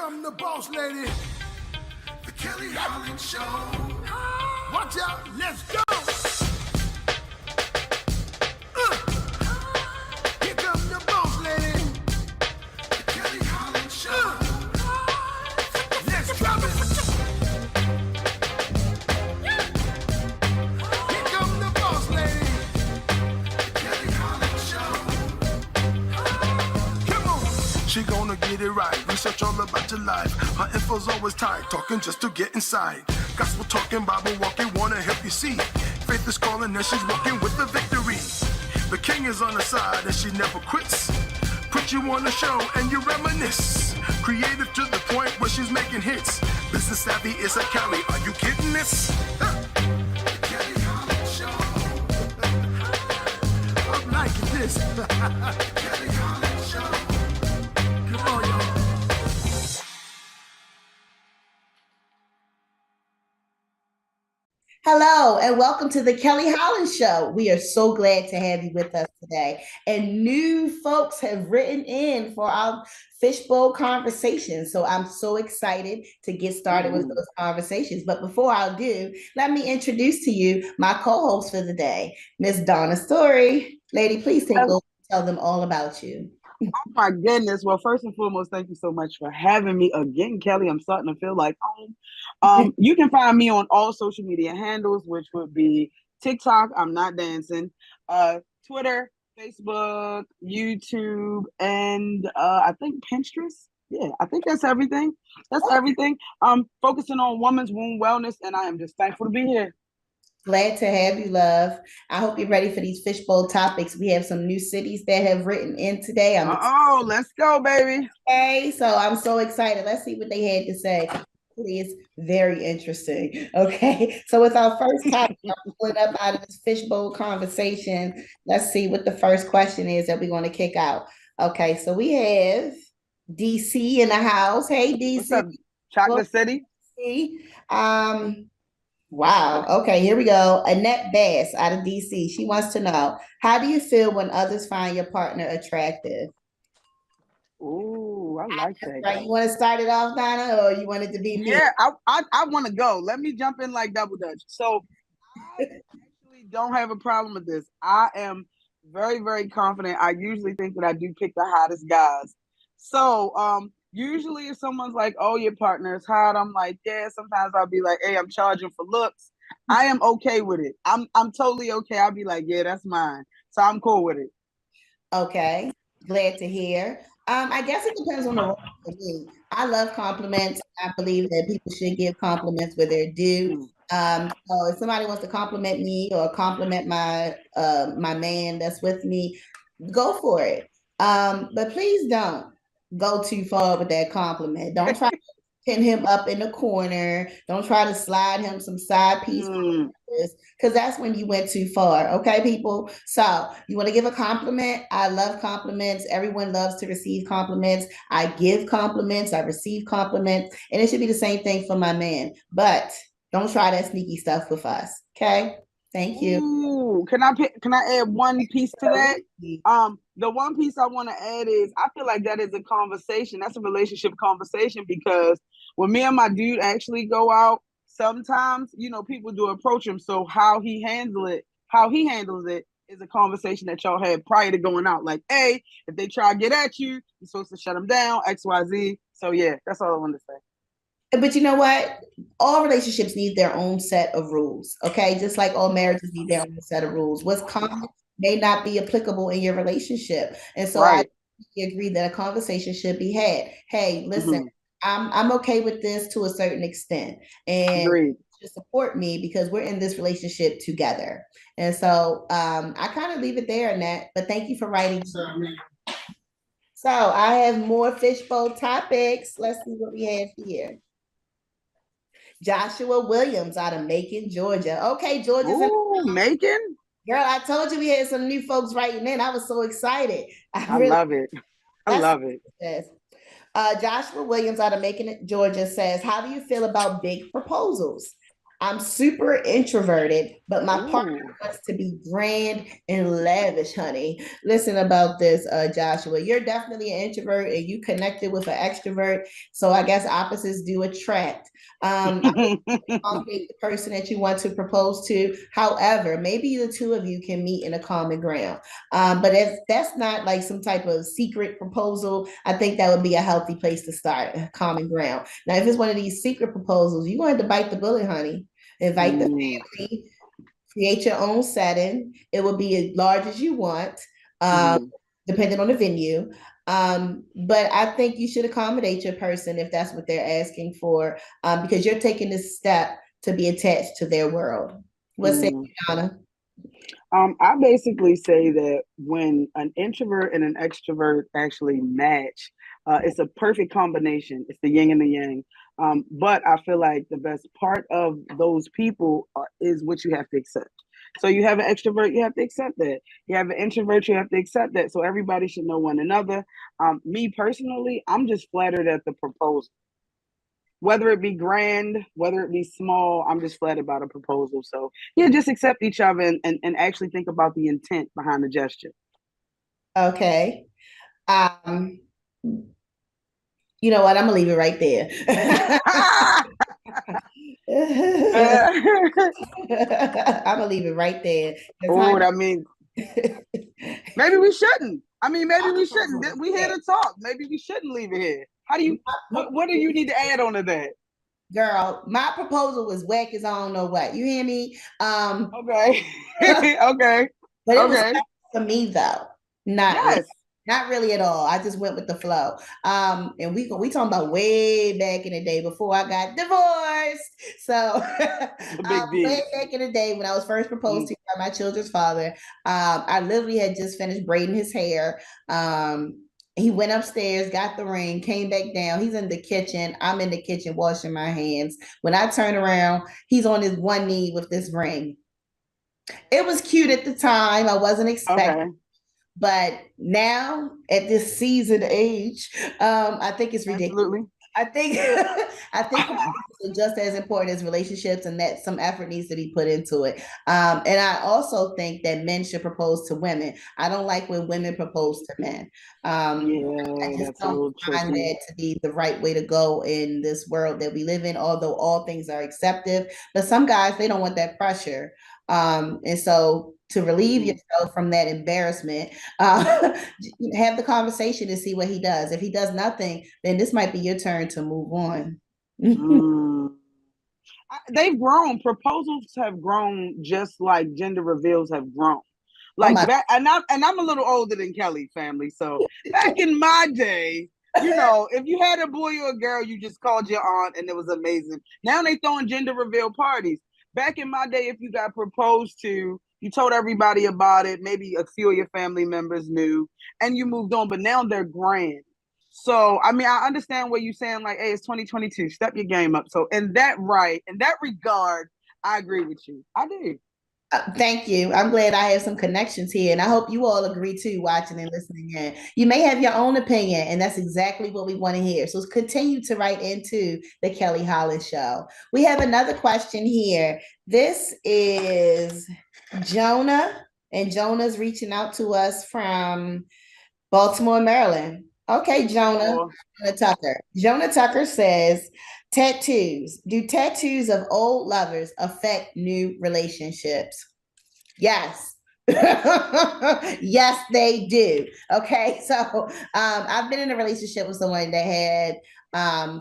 come the boss lady, the Kelly Holland Show. Watch out, let's go. Here come the boss lady, the Kelly Holland Show. Let's drop it. Here come the boss lady, the Kelly Holland Show. Come on. She gonna get it right. Research all about your life. Her info's always tight. Talking just to get inside. Gospel talking, Bible walking, wanna help you see. Faith is calling and she's walking with the victory. The king is on her side and she never quits. Put you on the show and you reminisce. Creative to the point where she's making hits. Business savvy is a Kelly. Are you kidding this? Kelly Holland Show. I'm liking this. Kelly Holland Show. Come on, y'all. Hello, and welcome to the Kelly Holland Show. We are so glad to have you with us today. And new folks have written in for our fishbowl conversations. So I'm so excited to get started with those conversations. But before I do, let me introduce to you my co-host for the day, Miss Donna Story. Lady, please take over and tell them all about you. Oh my goodness. Well, first and foremost, thank you so much for having me again, Kelly. I'm starting to feel like home. You can find me on all social media handles, which would be TikTok, I'm Not Dancing, Twitter, Facebook, YouTube, and I think Pinterest. Yeah, I think that's everything. That's everything. Focusing on women's womb wellness, and I am just thankful to be here. Glad to have you, love. I hope you're ready for these fishbowl topics. We have some new cities that have written in today. Let's go, baby. Okay, so I'm so excited. Let's see what they had to say. It's very interesting. Okay, so with our first topic, I'm pulling up out of this fishbowl conversation. Let's see what the first question is that we're going to kick out. Okay, so we have DC in the house. Hey, DC. What's up, Chocolate City? Wow. Okay, here we go. Annette Bass out of DC. She wants to know, how do you feel when others find your partner attractive? Ooh, I like that. Right. You want to start it off, Donna, or you want it to be me? Yeah, I want to go. Let me jump in like double dutch. So I actually don't have a problem with this. I am very, very confident. I usually think that I do pick the hottest guys. So usually if someone's like, oh, your partner is hot, I'm like, yeah, sometimes I'll be like, hey, I'm charging for looks. I am okay with it. I'm totally okay. I'll be like, yeah, that's mine. So I'm cool with it. Okay. Glad to hear. I guess it depends on the role for me. I love compliments. I believe that people should give compliments where they're due. So if somebody wants to compliment me or compliment my my man that's with me, go for it. But please don't go too far with that compliment. Don't try to pin him up in the corner. Don't try to slide him some side piece. Because that's when you went too far. Okay, people? So you want to give a compliment? I love compliments. Everyone loves to receive compliments. I give compliments. I receive compliments. And it should be the same thing for my man. But don't try that sneaky stuff with us. Okay? Thank you. Ooh, can I add one piece to that? The one piece I want to add is I feel like that is a conversation. That's a relationship conversation, because when me and my dude actually go out, sometimes, people do approach him. So how he handles it is a conversation that y'all had prior to going out. Like, hey, if they try to get at you, you're supposed to shut them down, XYZ. So yeah, that's all I wanted to say. But you know what? All relationships need their own set of rules, okay? Just like all marriages need their own set of rules. What's common may not be applicable in your relationship. And so I agree that a conversation should be had. Hey, listen, I'm okay with this to a certain extent. And to support me because we're in this relationship together. And so I kind of leave it there, Annette, but thank you for writing. So I have more fishbowl topics. Let's see what we have here. Joshua Williams out of Macon, Georgia. Okay, Georgia's in Macon? Girl, I told you we had some new folks writing in. I was so excited. I love it. I love it. Joshua Williams out of Macon, Georgia says, how do you feel about big proposals? I'm super introverted, but my partner Ooh. wants to be grand and lavish, honey. Listen about this, Joshua. You're definitely an introvert and you connected with an extrovert. So I guess opposites do attract. Accommodate the person that you want to propose to. However, maybe the two of you can meet in a common ground. But if that's not like some type of secret proposal, I think that would be a healthy place to start, a common ground. Now, if it's one of these secret proposals, you're going to bite the bullet, honey. Invite the Mm, family, create your own setting. It will be as large as you want, um, mm, depending on the venue. But I think you should accommodate your person if that's what they're asking for, because you're taking this step to be attached to their world. What's it, mm. Donna? I basically say that when an introvert and an extrovert actually match, it's a perfect combination. It's the yin and the yang. But I feel like the best part of those people is what you have to accept. So you have an extrovert, you have to accept that. You have an introvert, you have to accept that. So everybody should know one another. Me personally, I'm just flattered at the proposal. Whether it be grand, whether it be small, I'm just flattered by the proposal. So yeah, just accept each other and actually think about the intent behind the gesture. Okay. Um, you know what? I'm gonna leave it right there. I'm gonna leave it right there. Oh, that means Honey, maybe we shouldn't. I mean, maybe we shouldn't. We here to talk. Maybe we shouldn't leave it here. How do you? What do you need to add on to that? girl, my proposal was whack as I don't know what. You hear me? Okay, But okay, it was okay. for me though. Not really. Yes, Not really at all. I just went with the flow. And we talking about way back in the day before I got divorced. So the big way D. back in the day when I was first proposed Mm, to by my children's father, I literally had just finished braiding his hair. He went upstairs, got the ring, came back down. He's in the kitchen. I'm in the kitchen washing my hands. When I turn around, he's on his one knee with this ring. It was cute at the time. I wasn't expecting, okay, but now at this seasoned age, I think it's ridiculous. absolutely. I think I think proposals are just as important as relationships, and that some effort needs to be put into it. And I also think that men should propose to women. I don't like when women propose to men. I Yeah, just that's a don't little find tricky. that to be the right way to go in this world that we live in. Although all things are accepted, but some guys they don't want that pressure. And so to relieve Mm, yourself from that embarrassment, have the conversation and see what he does. If he does nothing, then this might be your turn to move on. mm. They've grown. Proposals have grown just like gender reveals have grown. Oh Like my, back, and I'm a little older than Kelly family. So back in my day, if you had a boy or a girl, you just called your aunt, and it was amazing. Now they throwing gender reveal parties. Back in my day, if you got proposed to, you told everybody about it. Maybe a few of your family members knew, and you moved on. But now they're grand. So, I mean, I understand what you're saying, like, hey, it's 2022, step your game up. So, in that regard, I agree with you. I do. thank you. I'm glad I have some connections here, and I hope you all agree too, watching and listening in. You may have your own opinion, and that's exactly what we want to hear. So continue to write into the Kelly Holland Show. We have another question here. This is Jonah, and Jonah's reaching out to us from Baltimore, Maryland. Okay, Baltimore. Jonah Tucker. Jonah Tucker says, tattoos. Do tattoos of old lovers affect new relationships? Yes. Yes, they do. Okay, so I've been in a relationship with someone that had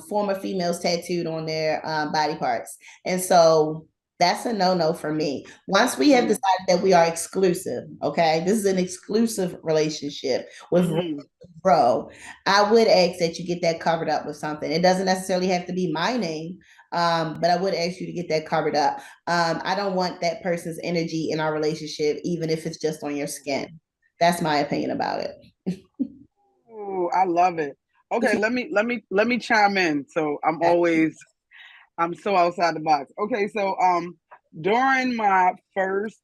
former females tattooed on their body parts. And so that's a no-no for me. Once we have Mm, decided that we are exclusive, okay, this is an exclusive relationship with mm-hmm. bro, I would ask that you get that covered up with something. It doesn't necessarily have to be my name, but I would ask you to get that covered up. I don't want that person's energy in our relationship, even if it's just on your skin. That's my opinion about it. Ooh, I love it. Okay, let me chime in. So I'm so outside the box. Okay, so during my first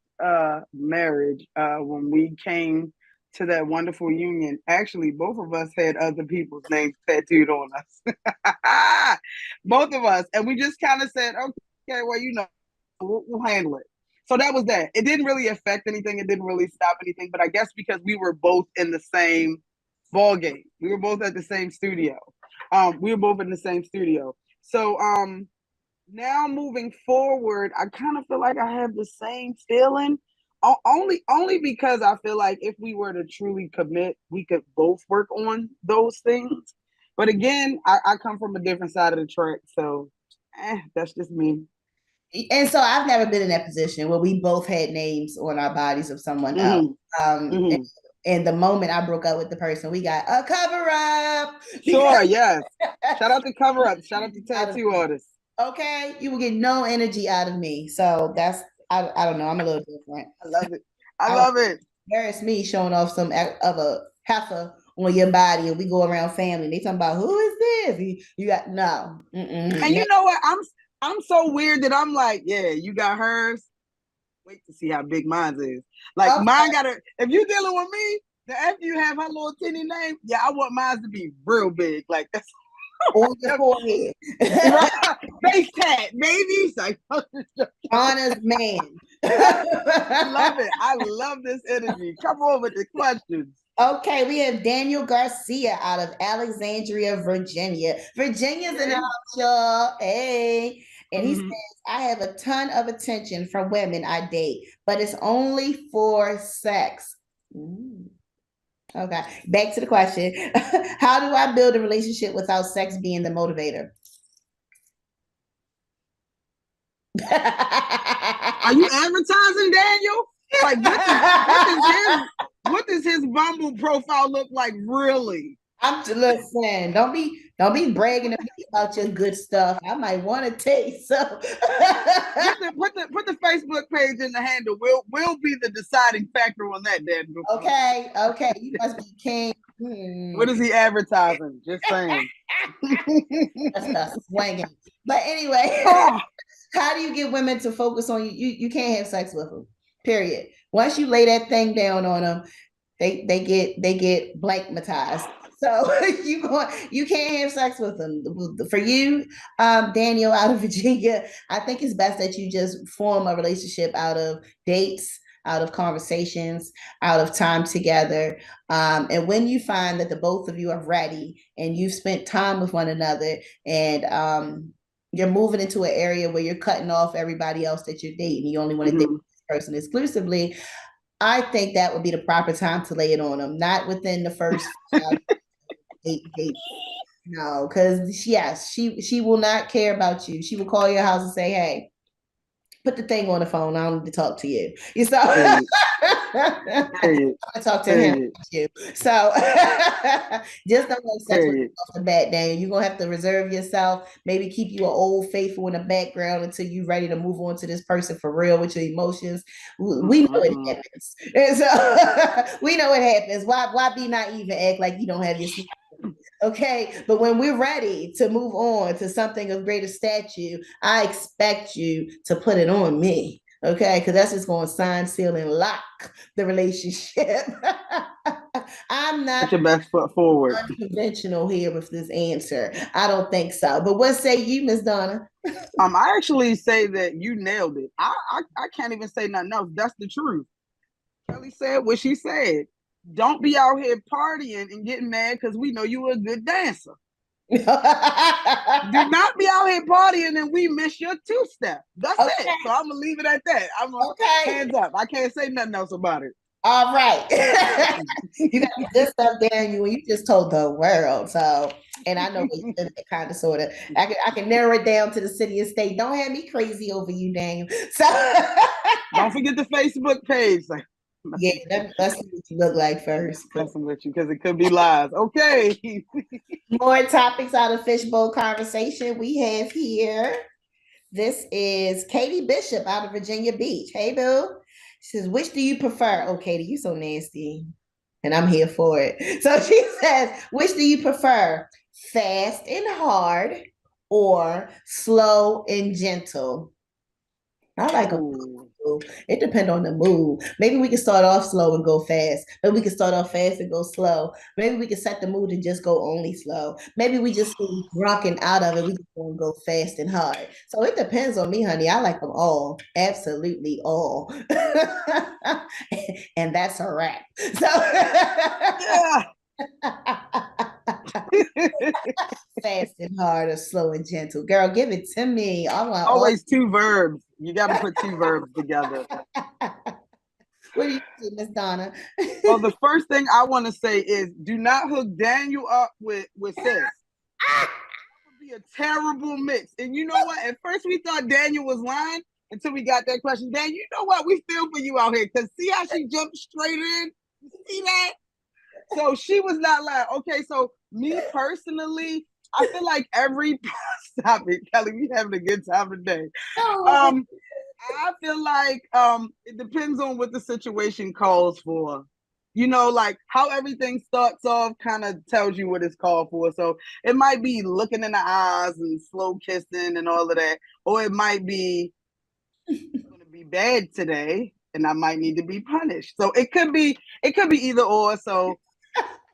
marriage, when we came to that wonderful union, actually both of us had other people's names tattooed on us. Both of us. And we just kind of said, okay, well, We'll handle it. So that was that. It didn't really affect anything. It didn't really stop anything. But I guess because we were both in the same ball game, we were both at the same studio. We were both in the same studio. So now moving forward, I kind of feel like I have the same feeling. Only because I feel like if we were to truly commit, we could both work on those things. But again, I come from a different side of the track, so that's just me. And so I've never been in that position where we both had names on our bodies of someone else. And the moment I broke up with the person, we got a cover up. Sure, yes. Shout out to cover up. Shout out to tattoo artists. Okay, you will get no energy out of me. So that's I don't know. I'm a little different. I love it. I love it. Embarrass me showing off some of a heifer on your body, and we go around family. They talking about who is this? You got no. And you know what? I'm so weird that I'm like, yeah, you got hers. Wait to see how big mine is. Like mine gotta. If you dealing with me, then after you have her little teeny name, yeah, I want mine to be real big. Like that's on your forehead. Face tat, baby. Honest man. I love it. I love this energy. Come on with the questions. Okay, we have Daniel Garcia out of Alexandria, Virginia. Virginia's in the house, y'all. Hey. And he says, I have a ton of attention from women I date, but it's only for sex. Okay, back to the question. How do I build a relationship without sex being the motivator? Are you advertising, Daniel? Like, what does his Bumble profile look like, really? Listen, don't be bragging to me about your good stuff. I might want to taste so. put the Facebook page in the handle. We'll be the deciding factor on that, Daniel. Okay. You must be king. What is he advertising? Just saying. That's not swinging. But anyway, how do you get women to focus on you? You can't have sex with them. Period. Once you lay that thing down on them, they get blankmatized. So you can't have sex with them. For you, Daniel out of Virginia, I think it's best that you just form a relationship out of dates, out of conversations, out of time together. And when you find that the both of you are ready and you've spent time with one another and you're moving into an area where you're cutting off everybody else that you're dating, you only want to date this person exclusively, I think that would be the proper time to lay it on them, not within the first 8 days. No, because yes, she will not care about you. She will call your house and say, "Hey, put the thing on the phone. I don't need to talk to you." You saw. I talk to him. So just don't have sex with off the bat, Daniel. You're gonna have to reserve yourself. Maybe keep you an old faithful in the background until you're ready to move on to this person for real with your emotions. We know it happens, and so we know it happens. Why be naive and act like you don't have your secret? Okay, but when we're ready to move on to something of greater stature, I expect you to put it on me. Okay, because that's just going to sign, seal, and lock the relationship. I'm not put your best foot forward. Unconventional here with this answer. I don't think so. But what say you, Miss Donna? I actually say that you nailed it. I can't even say nothing else. That's the truth. Kelly said what she said. Don't be out here partying and getting mad because we know you were a good dancer. Do not be out here partying and we miss your two-step. That's it. So I'm gonna leave it at that. Hands up. I can't say nothing else about it. All right. You got this stuff there, and you just told the world. So, and I know you live that kind of sort of. I can narrow it down to the city and state. Don't have me crazy over you, Daniel. So don't forget the Facebook page. Yeah, let's see what you look like first. Messing with you because it could be lies. Okay. More topics out of Fishbowl Conversation we have here. This is Katie Bishop out of Virginia Beach. Hey, boo. She says, which do you prefer? Oh, Katie, you so nasty. And I'm here for it. So she says, which do you prefer? Fast and hard or slow and gentle? I like a gentle. It depends on the mood. Maybe we can start off slow and go fast. Maybe we can start off fast and go slow. Maybe we can set the mood and just go only slow. Maybe we just be drunk and out of it. We just want to go fast and hard. So it depends on me, honey. I like them all. Absolutely all. And that's a wrap. So Yeah. fast and hard or slow and gentle. Girl, give it to me. I want always two verbs. You got to put two verbs together. What do you do, Miss Donna? Well, the first thing I want to say is do not hook Daniel up with sis. That would be a terrible mix. And you know what? At first we thought Daniel was lying until we got that question. Dan, you know what? We feel for you out here. Because see how she jumped straight in? You see that? So she was not lying. Okay, so me personally, I feel like stop it, Kelly. We having a good time today. I feel like it depends on what the situation calls for. You know, like how everything starts off kind of tells you what it's called for. So it might be looking in the eyes and slow kissing and all of that, or it might be going to be bad today, and I might need to be punished. So it could be either or. So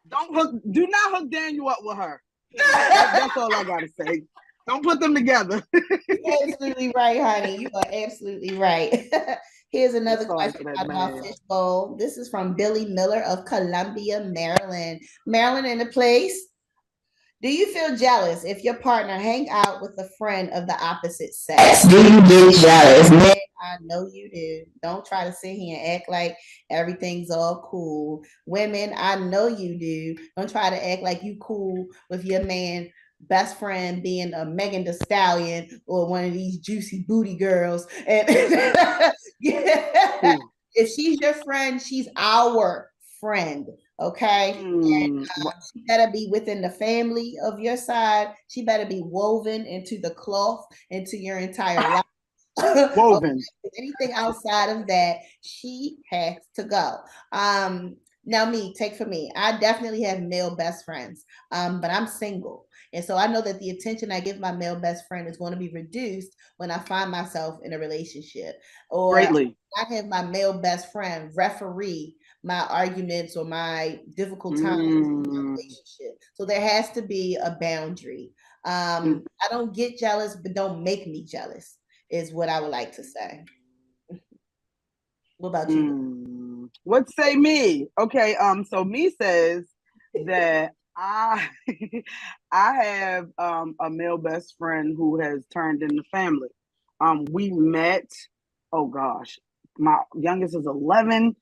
do not hook Daniel up with her. That's all I gotta say. Don't put them together. You're absolutely right, honey. You are absolutely right. Here's another question about our fishbowl. This is from Billy Miller of Columbia, Maryland. Maryland in the place. Do you feel jealous if your partner hang out with a friend of the opposite sex? Do you get jealous? Man, I know you do. Don't try to sit here and act like everything's all cool. Women, I know you do. Don't try to act like you cool with your man best friend being a Megan Thee Stallion or one of these juicy booty girls. And if she's your friend, she's our friend. Okay. And she better be within the family of your side. She better be woven into the cloth, into your entire life. Woven. Okay. Anything outside of that, she has to go. Now take for me. I definitely have male best friends, but I'm single. And so I know that the attention I give my male best friend is going to be reduced when I find myself in a relationship. Or greatly. I have my male best friend referee my arguments or my difficult times in a relationship. So there has to be a boundary. I don't get jealous, but don't make me jealous, is what I would like to say. What about you? What say me? Okay, so me says that I have a male best friend who has turned into family. We met, oh gosh, my youngest is 11.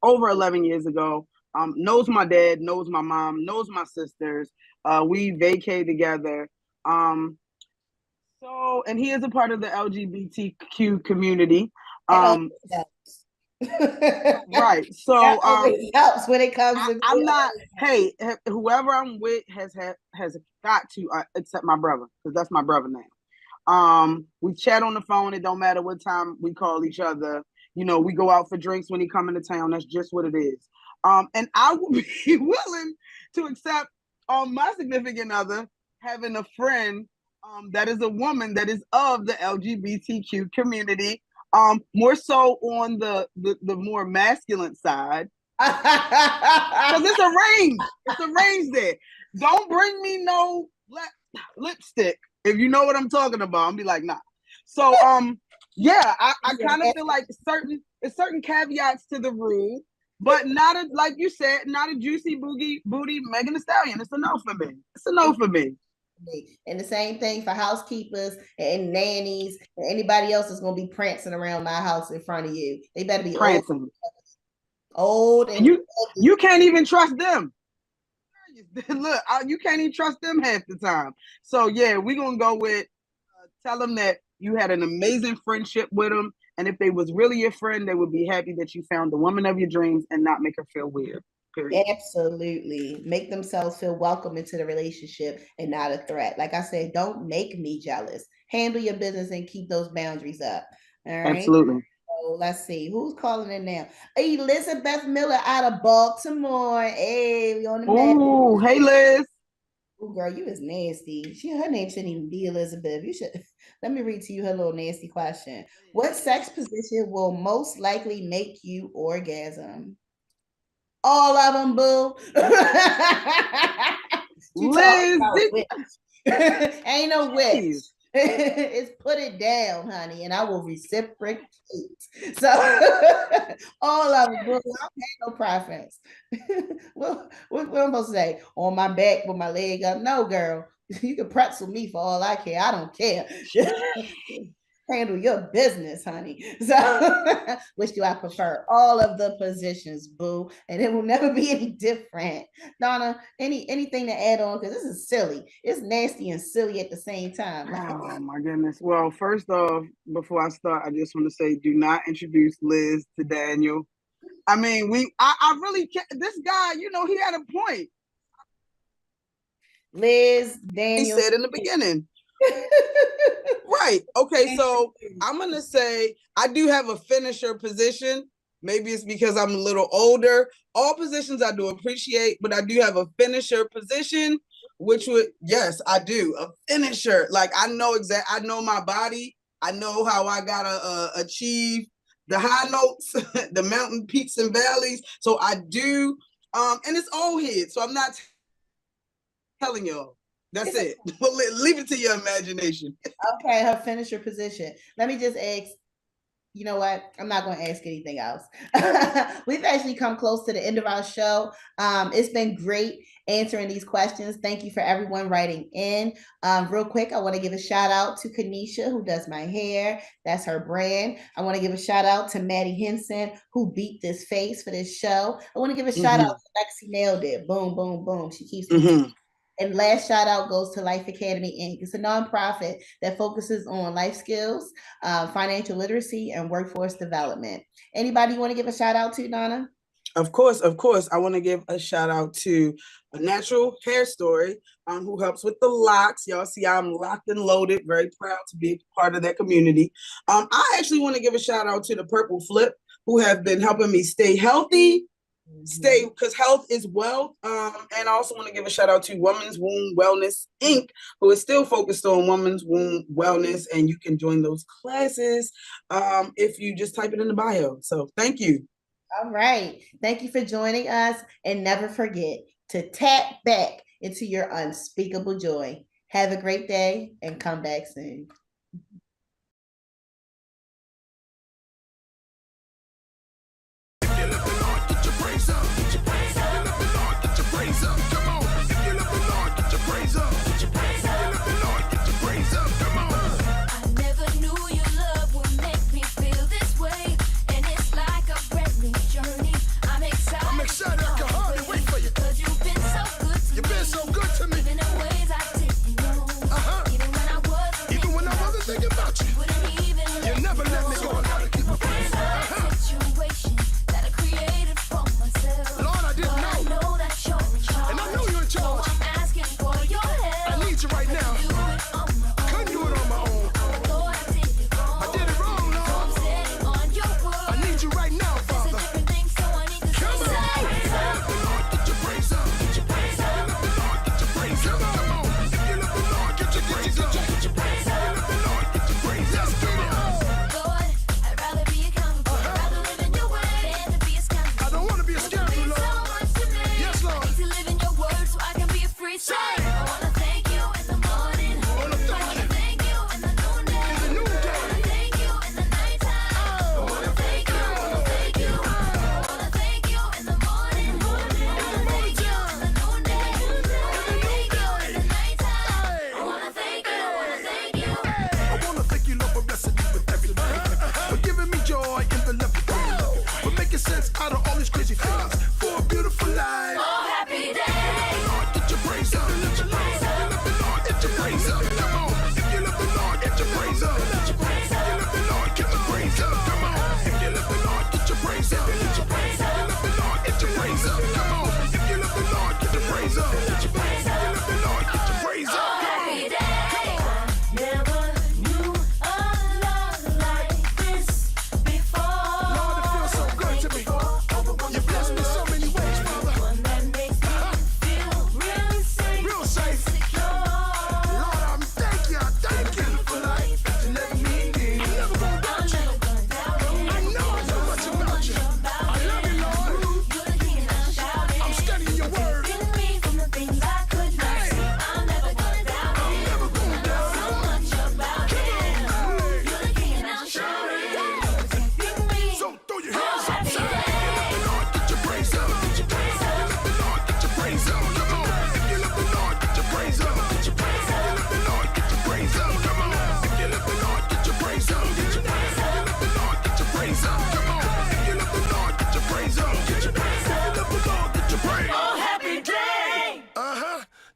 Over 11 years ago, knows my dad, knows my mom, knows my sisters. We vacay together. And he is a part of the LGBTQ community. Right. So it helps when it comes to I'm not, hey, whoever I'm with has got to accept my brother, because that's my brother now. We chat on the phone. It don't matter what time we call each other. You know, we go out for drinks when he come into town. That's just what it is. And I would be willing to accept my significant other having a friend that is a woman that is of the LGBTQ community, more so on the more masculine side. Because it's a range. It's a range there. Don't bring me no lipstick. If you know what I'm talking about, I'll be like, nah. So, yeah, I kind of feel like certain caveats to the rule, but not like you said, not a juicy booty Megan Thee Stallion. It's a no for me. It's a no for me. And the same thing for housekeepers and nannies and anybody else that's going to be prancing around my house in front of you. They better be prancing. Old and you can't even trust them. Look, you can't even trust them half the time. So yeah, we're gonna go with tell them that you had an amazing friendship with them, and if they was really your friend, they would be happy that you found the woman of your dreams and not make her feel weird. Period. Absolutely. Make themselves feel welcome into the relationship and not a threat. Like I said, don't make me jealous. Handle your business and keep those boundaries up. All right. Absolutely. So let's see who's calling in now. Elizabeth Miller out of Baltimore. Hey, we on the Ooh, hey Liz. Oh, girl, you is nasty. Her name shouldn't even be Elizabeth. You should let me read to you her little nasty question. What sex position will most likely make you orgasm? All of them, boo. Liz, ain't no witch. It's put it down, honey, and I will reciprocate. So all of them, boo. I don't have no preference. what am I supposed to say? On my back with my leg up? No, girl. You can pretzel me for all I care. I don't care. Handle your business, honey. So, which do I prefer? All of the positions, boo, and it will never be any different. Donna, anything to add on? Because this is silly. It's nasty and silly at the same time. Oh my goodness. Well, first off, before I start, I just want to say, do not introduce Liz to Daniel. I mean, I really can't. This guy, you know, he had a point. Liz, Daniel. He said in the beginning. Right. Okay. So I'm going to say I do have a finisher position. Maybe it's because I'm a little older. All positions I do appreciate, but I do have a finisher position, which would, yes, I do. A finisher. Like I know I know my body. I know how I got to achieve the high notes, the mountain peaks and valleys. So I do. And it's old head. So I'm not telling y'all. That's it. Well, leave it to your imagination. Okay, her finisher position. Let me just ask, you know what? I'm not going to ask anything else. We've actually come close to the end of our show. It's been great answering these questions. Thank you for everyone writing in. Real quick, I want to give a shout out to Kanisha, who does my hair. That's her brand. I want to give a shout out to Maddie Henson, who beat this face for this show. I want to give a shout out to Lexi Nailed It. Boom, boom, boom. She keeps me And last shout out goes to Life Academy Inc. It's a nonprofit that focuses on life skills, financial literacy, and workforce development. Anybody you want to give a shout out to, Donna? Of course. I want to give a shout out to A Natural Hair Story, who helps with the locks. Y'all see I'm locked and loaded. Very proud to be part of that community. I actually want to give a shout out to the Purple Flip, who have been helping me stay healthy. Because health is wealth. And I also want to give a shout out to Women's Womb Wellness Inc., who is still focused on women's womb wellness, and you can join those classes if you just type it in the bio. So thank you. All right. Thank you for joining us, and never forget to tap back into your unspeakable joy. Have a great day and come back soon. Safe.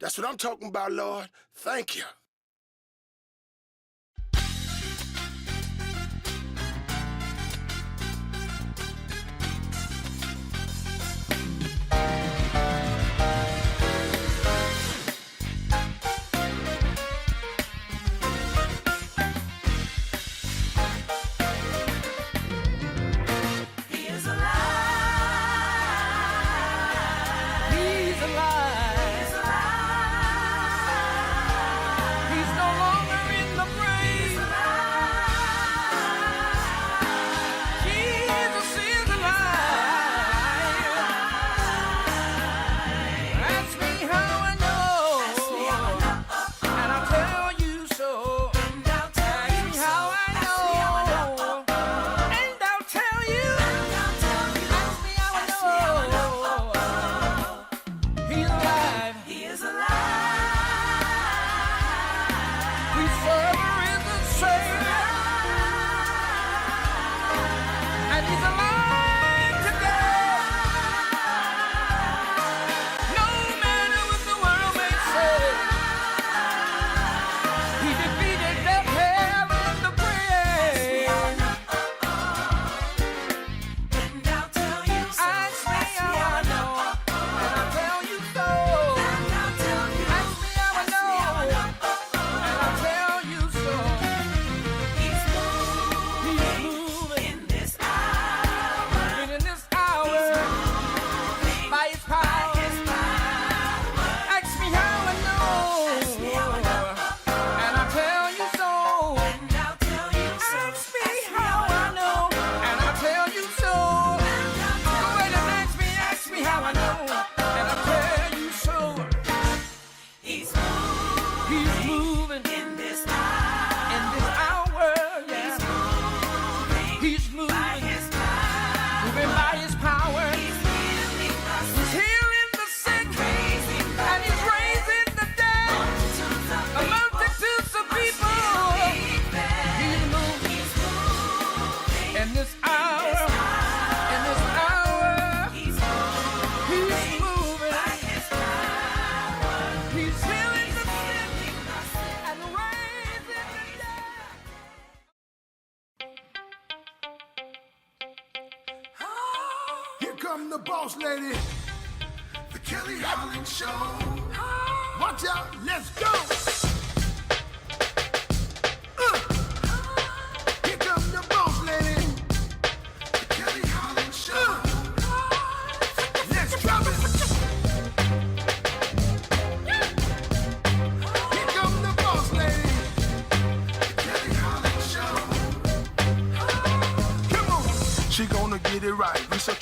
That's what I'm talking about, Lord. Thank you. Come the boss lady, the Kelly Holland Show. Watch out, let's go. Here come the boss lady, the Kelly Holland Show. Let's drop it. Here come the boss lady, the Kelly Holland Show. Come on, she gonna get it right. Research